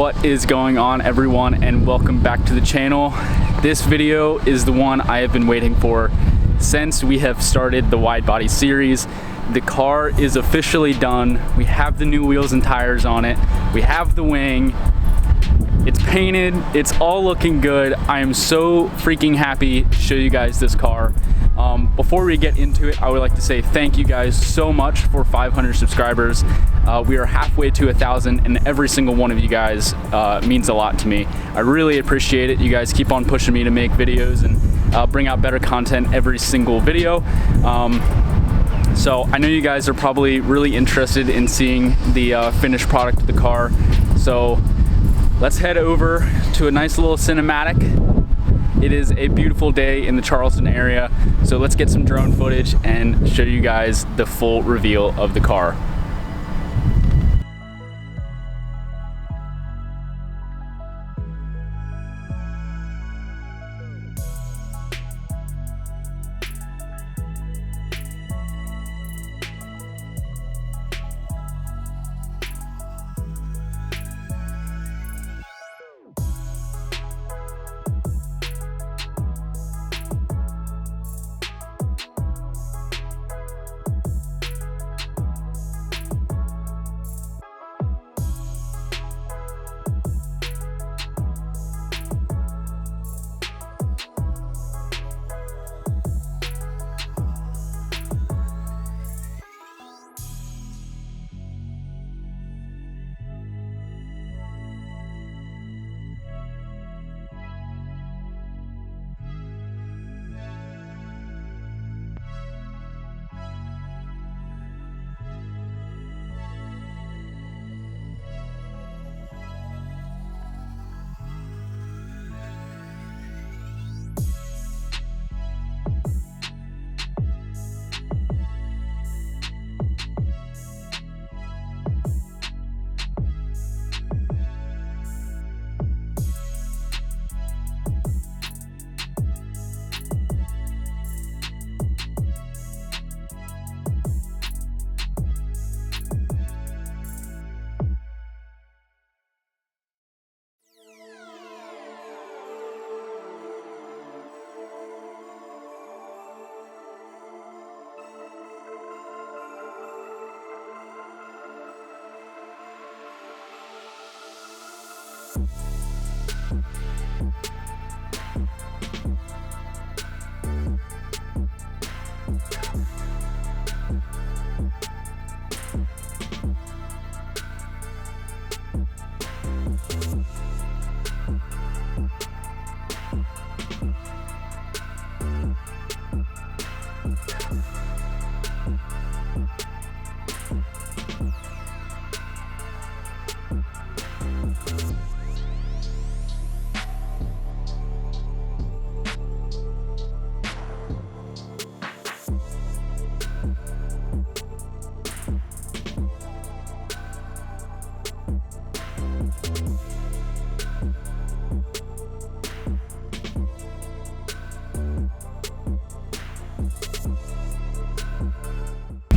What is going on, everyone, and welcome back to the channel. This video is the one I have been waiting for since we have started the wide body series. The car is officially done. We have the new wheels and tires on it. We have the wing. It's painted. It's all looking good. I am so freaking happy to show you guys this car. Before we get into it, I would like to say thank you guys so much for 500 subscribers. We are halfway to 1,000, and every single one of you guys means a lot to me. I really appreciate it. You guys keep on pushing me to make videos and bring out better content every single video. So I know you guys are probably really interested in seeing the finished product of the car. So let's head over to a nice little cinematic. It is a beautiful day in the Charleston area, so let's get some drone footage and show you guys the full reveal of the car.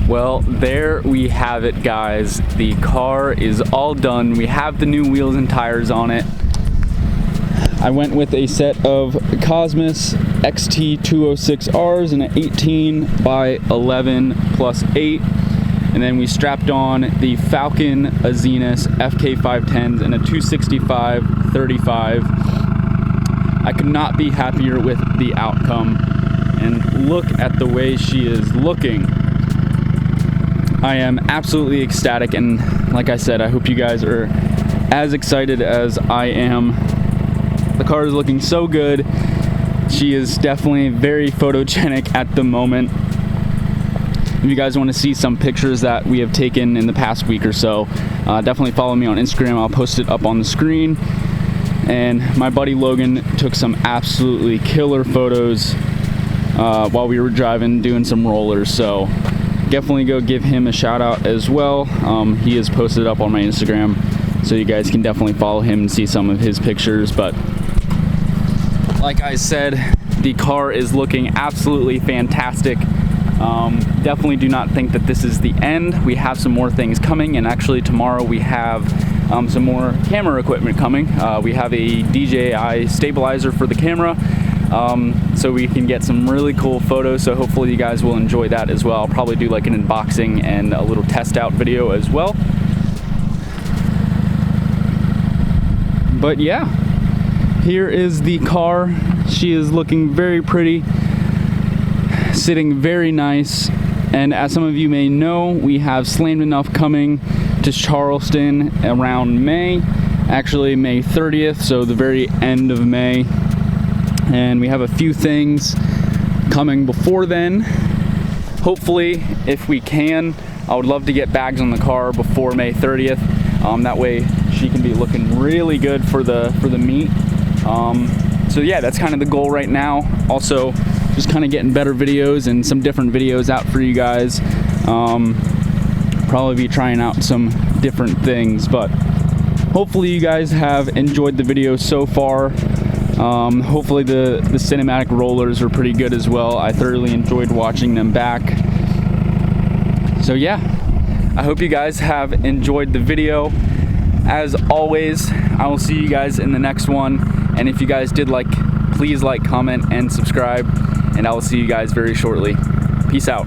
Well, there we have it, guys. The car is all done. We have the new wheels and tires on it. I went with a set of Cosmos XT206Rs in an 18 by 11 plus 8. And then we strapped on the Falcon Azenis FK510s in a 265/35. I could not be happier with the outcome. And look at the way she is looking. I am absolutely ecstatic, and like I said, I hope you guys are as excited as I am. The car is looking so good. She is definitely very photogenic at the moment. If you guys want to see some pictures that we have taken in the past week or so, definitely follow me on Instagram. I'll post it up on the screen. And my buddy Logan took some absolutely killer photos while we were driving, doing some rollers, so definitely go give him a shout out as well. He is posted up on my Instagram, so you guys can definitely follow him and see some of his pictures. But like I said, the car is looking absolutely fantastic. Definitely do not think that this is the end. We have some more things coming, and actually tomorrow we have some more camera equipment coming. We have a DJI stabilizer for the camera, so we can get some really cool photos, so hopefully you guys will enjoy that as well. I'll probably do like an unboxing and a little test out video as well. But yeah, here is the car. She is looking very pretty, sitting very nice. And as some of you may know, we have Slammed Enough coming to Charleston around May, actually May 30th, so the very end of May. And we have a few things coming before then. Hopefully, if we can, I would love to get bags on the car before May 30th. That way she can be looking really good for the meet. So yeah, that's kind of the goal right now. Also, just kind of getting better videos and some different videos out for you guys. Probably be trying out some different things, but hopefully you guys have enjoyed the video so far. Hopefully the cinematic rollers are pretty good as well. I thoroughly enjoyed watching them back. So yeah, I hope you guys have enjoyed the video. As always, I will see you guys in the next one. And if you guys did like, please like, comment, and subscribe. And I will see you guys very shortly. Peace out.